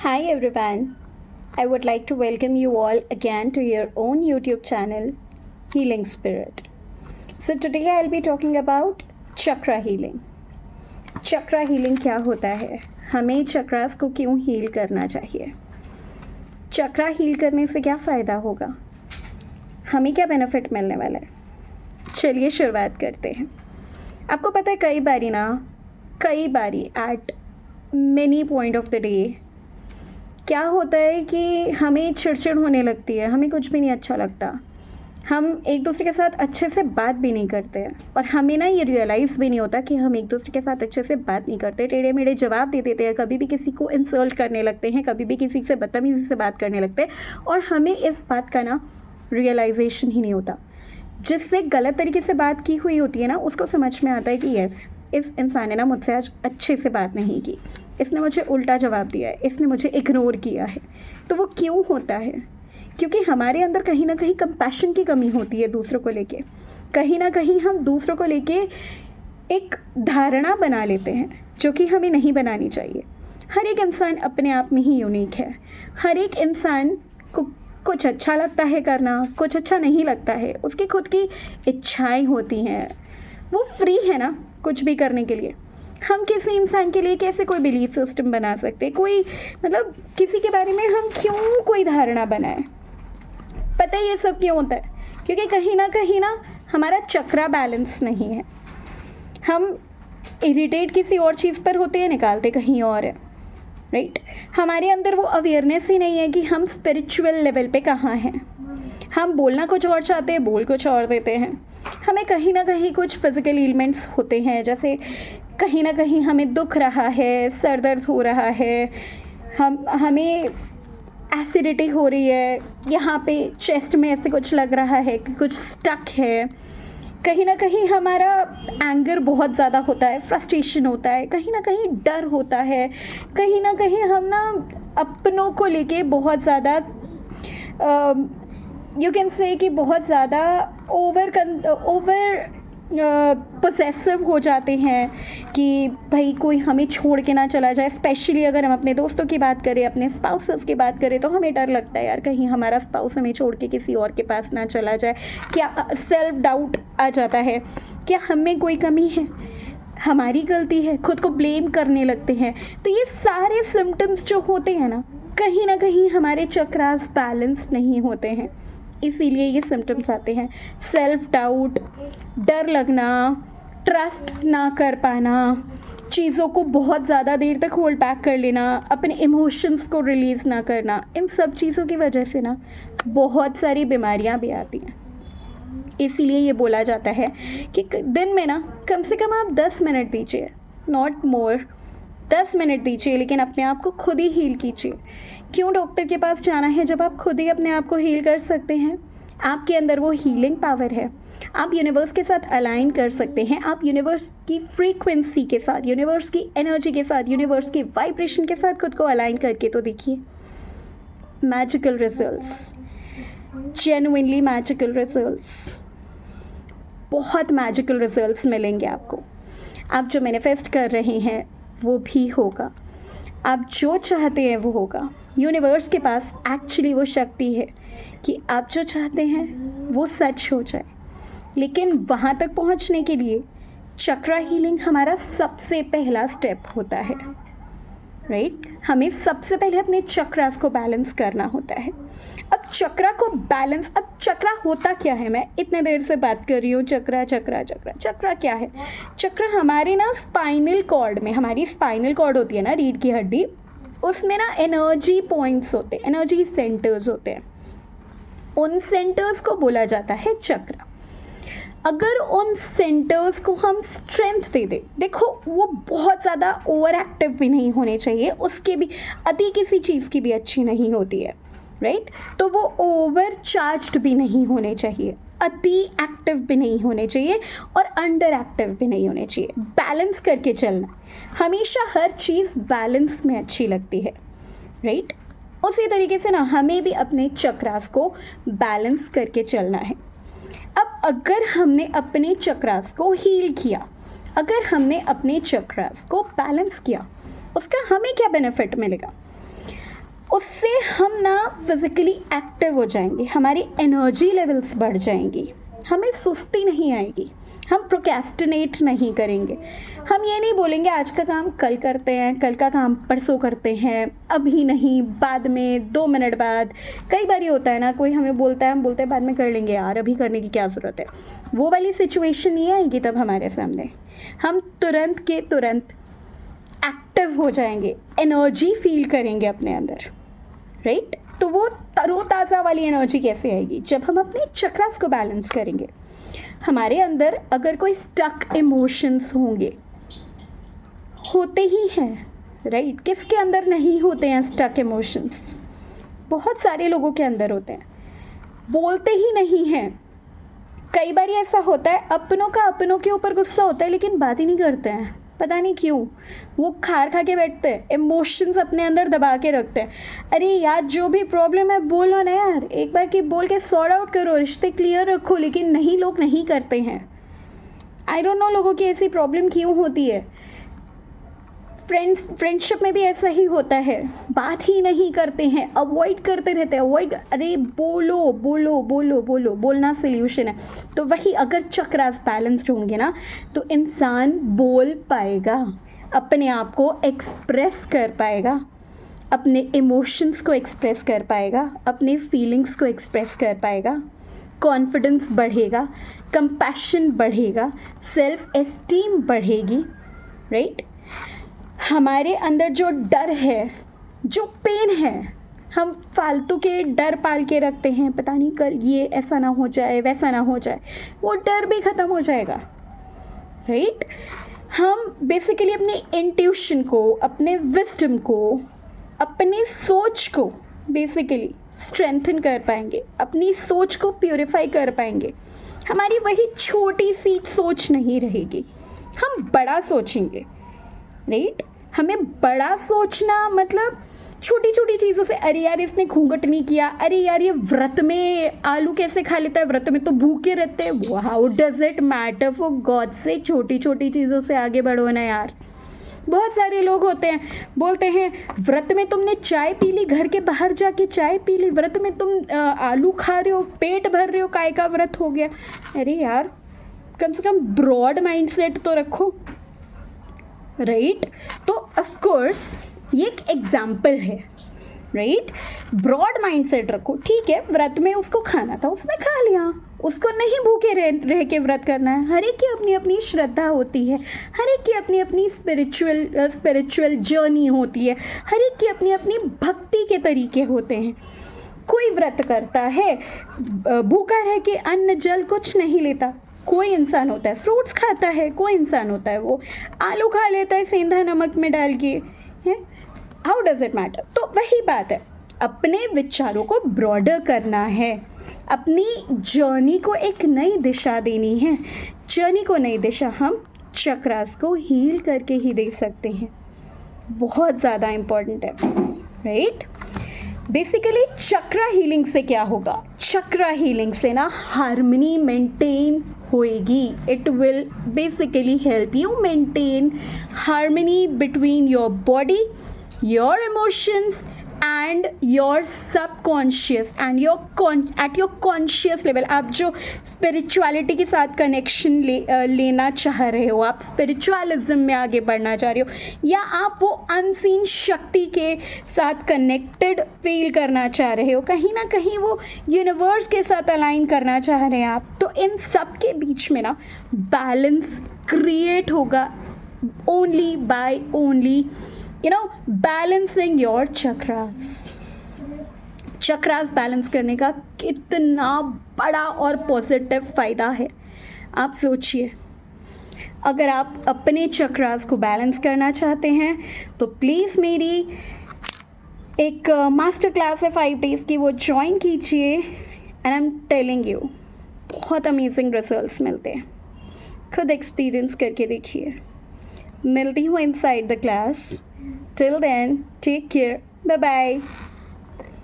Hi everyone. I would like to welcome you all again to your own YouTube channel, Healing Spirit. So today I'll be talking about chakra healing. Chakra healing क्या होता है, हमें चक्रास को क्यों heal करना चाहिए, चक्रा heal करने से क्या फ़ायदा होगा, हमें क्या बेनिफिट मिलने वाला है। चलिए शुरुआत करते हैं। आपको पता है कई बारी eight many point of the day क्या होता है कि हमें चिड़चिड़ होने लगती है, हमें कुछ भी नहीं अच्छा लगता, हम एक दूसरे के साथ अच्छे से बात भी नहीं करते हैं और हमें ना ये रियलाइज़ भी नहीं होता कि हम एक दूसरे के साथ अच्छे से बात नहीं करते, टेढ़े मेढ़े जवाब दे देते हैं, कभी भी किसी को इंसल्ट करने लगते हैं, कभी भी किसी से बदतमीज़ी से बात करने लगते हैं और हमें इस बात का ना रियलाइजेशन ही नहीं होता। जिससे गलत तरीके से बात की हुई होती है ना, उसको समझ में आता है कि यस, इस इंसान ने ना मुझसे आज अच्छे से बात नहीं की, इसने मुझे उल्टा जवाब दिया है, इसने मुझे इग्नोर किया है। तो वो क्यों होता है? क्योंकि हमारे अंदर कहीं ना कहीं कंपैशन की कमी होती है दूसरों को लेके। कहीं ना कहीं हम दूसरों को लेके एक धारणा बना लेते हैं जो कि हमें नहीं बनानी चाहिए। हर एक इंसान अपने आप में ही यूनिक है। हर एक इंसान को कुछ अच्छा लगता है करना, कुछ अच्छा नहीं लगता है, उसकी खुद की इच्छाएं होती हैं, वो फ्री है ना कुछ भी करने के लिए। हम किसी इंसान के लिए कैसे कोई बिलीफ सिस्टम बना सकते, कोई मतलब किसी के बारे में हम क्यों कोई धारणा बनाए। पता है ये सब क्यों होता है? क्योंकि कहीं ना हमारा चक्रा बैलेंस नहीं है। हम इरिटेट किसी और चीज़ पर होते हैं, निकालते कहीं और है, राइट। हमारे अंदर वो अवेयरनेस ही नहीं है कि हम स्पिरिचुअल लेवल पे कहाँ हैं। हम बोलना कुछ और चाहते हैं, बोल कुछ और देते हैं। हमें कहीं ना कहीं कुछ फिज़िकल एलिमेंट्स होते हैं, जैसे कहीं ना कहीं हमें दुख रहा है, सर दर्द हो रहा है, हमें एसिडिटी हो रही है, यहाँ पे चेस्ट में ऐसे कुछ लग रहा है कि कुछ स्टक है। कहीं ना कहीं हमारा एंगर बहुत ज़्यादा होता है, फ्रस्ट्रेशन होता है, कहीं ना कहीं डर होता है, कहीं ना कहीं हम ना अपनों को लेके बहुत ज़्यादा यू कैन से कि बहुत ज़्यादा ओवर पोसेसिव हो जाते हैं कि भाई कोई हमें छोड़ के ना चला जाए। स्पेशली अगर हम अपने दोस्तों की बात करें, अपने स्पाउसेस की बात करें, तो हमें डर लगता है यार कहीं हमारा स्पाउस हमें छोड़ के किसी और के पास ना चला जाए। क्या सेल्फ डाउट आ जाता है, क्या हमें कोई कमी है, हमारी गलती है, खुद को ब्लेम करने लगते हैं। तो ये सारे सिम्टम्स जो होते हैं ना कहीं हमारे चक्रास बैलेंस नहीं होते हैं, इसीलिए ये सिम्टम्स आते हैं। सेल्फ डाउट, डर लगना, ट्रस्ट ना कर पाना, चीज़ों को बहुत ज़्यादा देर तक होल्ड बैक कर लेना, अपने इमोशंस को रिलीज़ ना करना, इन सब चीज़ों की वजह से ना बहुत सारी बीमारियां भी आती हैं। इसीलिए ये बोला जाता है कि दिन में ना कम से कम आप 10 मिनट दीजिए, नॉट मोर, 10 मिनट दीजिए, लेकिन अपने आप को खुद ही हील कीजिए। क्यों डॉक्टर के पास जाना है जब आप खुद ही अपने आप को हील कर सकते हैं? आपके अंदर वो हीलिंग पावर है। आप यूनिवर्स के साथ अलाइन कर सकते हैं। आप यूनिवर्स की फ्रीक्वेंसी के साथ, यूनिवर्स की एनर्जी के साथ, यूनिवर्स की वाइब्रेशन के साथ खुद को अलाइन करके तो देखिए, magical results, genuinely magical results, बहुत मैजिकल रिजल्ट्स मिलेंगे आपको। आप जो मैनिफेस्ट कर रहे हैं वो भी होगा, आप जो चाहते हैं वो होगा। यूनिवर्स के पास एक्चुअली वो शक्ति है कि आप जो चाहते हैं वो सच हो जाए। लेकिन वहाँ तक पहुँचने के लिए चक्रा हीलिंग हमारा सबसे पहला स्टेप होता है, राइट। हमें सबसे पहले अपने चक्रास को बैलेंस करना होता है। अब चक्रा को बैलेंस, अब चक्रा होता क्या है? मैं इतने देर से बात कर रही हूँ चक्रा चक्रा चक्रा। चक्रा क्या है? चक्र हमारे ना स्पाइनल कॉर्ड में, हमारी स्पाइनल कॉर्ड होती है ना, रीढ़ की हड्डी, उसमें ना एनर्जी पॉइंट्स होते हैं, एनर्जी सेंटर्स होते हैं। उन सेंटर्स को बोला जाता है चक्र। अगर उन सेंटर्स को हम स्ट्रेंथ दे दें, देखो वो बहुत ज़्यादा ओवर एक्टिव भी नहीं होने चाहिए, उसके भी अति किसी चीज़ की भी अच्छी नहीं होती है, राइट। तो वो ओवर चार्ज्ड भी नहीं होने चाहिए, अति एक्टिव भी नहीं होने चाहिए और अंडर एक्टिव भी नहीं होने चाहिए। बैलेंस करके चलना, हमेशा हर चीज़ बैलेंस में अच्छी लगती है, राइट। उसी तरीके से ना हमें भी अपने चक्रास को बैलेंस करके चलना है। अब अगर हमने अपने चक्रास को हील किया, अगर हमने अपने चक्रास को बैलेंस किया, उसका हमें क्या बेनिफिट मिलेगा? उससे हम ना फिज़िकली एक्टिव हो जाएंगे, हमारी एनर्जी लेवल्स बढ़ जाएंगी, हमें सुस्ती नहीं आएगी, हम प्रोक्रेस्टिनेट नहीं करेंगे, हम ये नहीं बोलेंगे आज का काम कल करते हैं, कल का काम परसों करते हैं, अभी नहीं, बाद में, 2 मिनट बाद। कई बार ये होता है ना, कोई हमें बोलता है, हम बोलते हैं बाद में कर लेंगे यार, अभी करने की क्या ज़रूरत है। वो वाली सिचुएशन नहीं आएगी तब हमारे सामने, हम तुरंत के तुरंत एक्टिव हो जाएंगे, एनर्जी फील करेंगे अपने अंदर, राइट। तो वो तरोताज़ा वाली एनर्जी कैसे आएगी? जब हम अपने चक्रास को बैलेंस करेंगे। हमारे अंदर अगर कोई स्टक इमोशंस होते ही हैं, राइट। किसके अंदर नहीं होते हैं स्टक इमोशंस? बहुत सारे लोगों के अंदर होते हैं, बोलते ही नहीं हैं। कई बार ऐसा होता है अपनों का अपनों के ऊपर गुस्सा होता है लेकिन बात ही नहीं करते हैं, पता नहीं क्यों। वो खार खा के बैठते हैं, इमोशंस अपने अंदर दबा के रखते हैं। अरे यार जो भी प्रॉब्लम है बोलो ना यार, एक बार की बोल के सॉर्ट आउट करो, रिश्ते क्लियर रखो। लेकिन नहीं, लोग नहीं करते हैं। आई डोंट नो लोगों की ऐसी प्रॉब्लम क्यों होती है। फ्रेंडशिप में भी ऐसा ही होता है, बात ही नहीं करते हैं, अवॉइड करते रहते हैं, अवॉइड। अरे बोलो बोलो बोलो बोलो, बोलना सोल्यूशन है। तो वही अगर चक्रास बैलेंस्ड होंगे ना तो इंसान बोल पाएगा, अपने आप को एक्सप्रेस कर पाएगा, अपने इमोशंस को एक्सप्रेस कर पाएगा, अपने फीलिंग्स को एक्सप्रेस कर पाएगा, कॉन्फिडेंस बढ़ेगा, कंपैशन बढ़ेगा, सेल्फ एस्टीम बढ़ेगी, राइट। हमारे अंदर जो डर है, जो पेन है, हम फालतू के डर पाल के रखते हैं, पता नहीं कल ये ऐसा ना हो जाए, वैसा ना हो जाए, वो डर भी ख़त्म हो जाएगा, राइट। हम बेसिकली अपने इंट्यूशन को, अपने विजडम को, अपनी सोच को बेसिकली स्ट्रेंथन कर पाएंगे, अपनी सोच को प्योरीफाई कर पाएंगे। हमारी वही छोटी सी सोच नहीं रहेगी, हम बड़ा सोचेंगे, राइट। हमें बड़ा सोचना मतलब छोटी छोटी चीज़ों से, अरे यार इसने घूंघट नहीं किया, अरे यार ये व्रत में आलू कैसे खा लेता है, व्रत में तो भूखे रहते हैं, how does it matter for God से। छोटी छोटी चीज़ों से आगे बढ़ो ना यार। बहुत सारे लोग होते हैं, बोलते हैं व्रत में तुमने चाय पी ली, घर के बाहर जाके चाय पी ली, व्रत में तुम आलू खा रहे हो, पेट भर रहे हो, काय का व्रत हो गया। अरे यार कम से कम ब्रॉड माइंडसेट तो रखो, राइट। तो ऑफ कोर्स ये एक एग्जाम्पल है, राइट। ब्रॉड माइंडसेट रखो, ठीक है, व्रत में उसको खाना था, उसने खा लिया, उसको नहीं भूखे रह के व्रत करना है। हर एक की अपनी अपनी श्रद्धा होती है, हर एक की अपनी अपनी स्पिरिचुअल जर्नी होती है, हर एक की अपनी अपनी भक्ति के तरीके होते हैं। कोई व्रत करता है भूखा रह के अन्न जल कुछ नहीं लेता, कोई इंसान होता है फ्रूट्स खाता है, कोई इंसान होता है वो आलू खा लेता है सेंधा नमक में डाल के, है। How does it matter? तो वही बात है, अपने विचारों को ब्रॉडर करना है, अपनी जर्नी को एक नई दिशा देनी है। जर्नी को नई दिशा हम चक्रास को हील करके ही दे सकते हैं, बहुत ज़्यादा इम्पॉर्टेंट है, राइट। बेसिकली चक्रा हीलिंग से क्या होगा? चक्रा हीलिंग से ना हार्मनी मेंटेन होएगी। It will basically help you maintain harmony between your body, your emotions and your subconscious and at your conscious level. आप जो स्पिरिचुअलिटी के साथ कनेक्शन लेना चाह रहे हो, आप स्पिरिचुअलिज्म में आगे बढ़ना चाह रहे हो, या आप वो अनसीन शक्ति के साथ कनेक्टेड फील करना चाह रहे हो, कहीं ना कहीं वो यूनिवर्स के साथ अलाइन करना चाह रहे हैं आप, तो इन सब के बीच में ना बैलेंस क्रिएट होगा only by only balancing your chakras. Chakras balance करने का कितना बड़ा और पॉजिटिव फ़ायदा है, आप सोचिए। अगर आप अपने चक्रास को बैलेंस करना चाहते हैं तो प्लीज़ मेरी एक मास्टर क्लास है 5 डेज़ की, वो ज्वाइन कीजिए। And I am telling you बहुत अमेजिंग रिजल्ट्स मिलते हैं, खुद एक्सपीरियंस करके देखिए। मिलती हूँ inside the class. Till then, take care. Bye bye.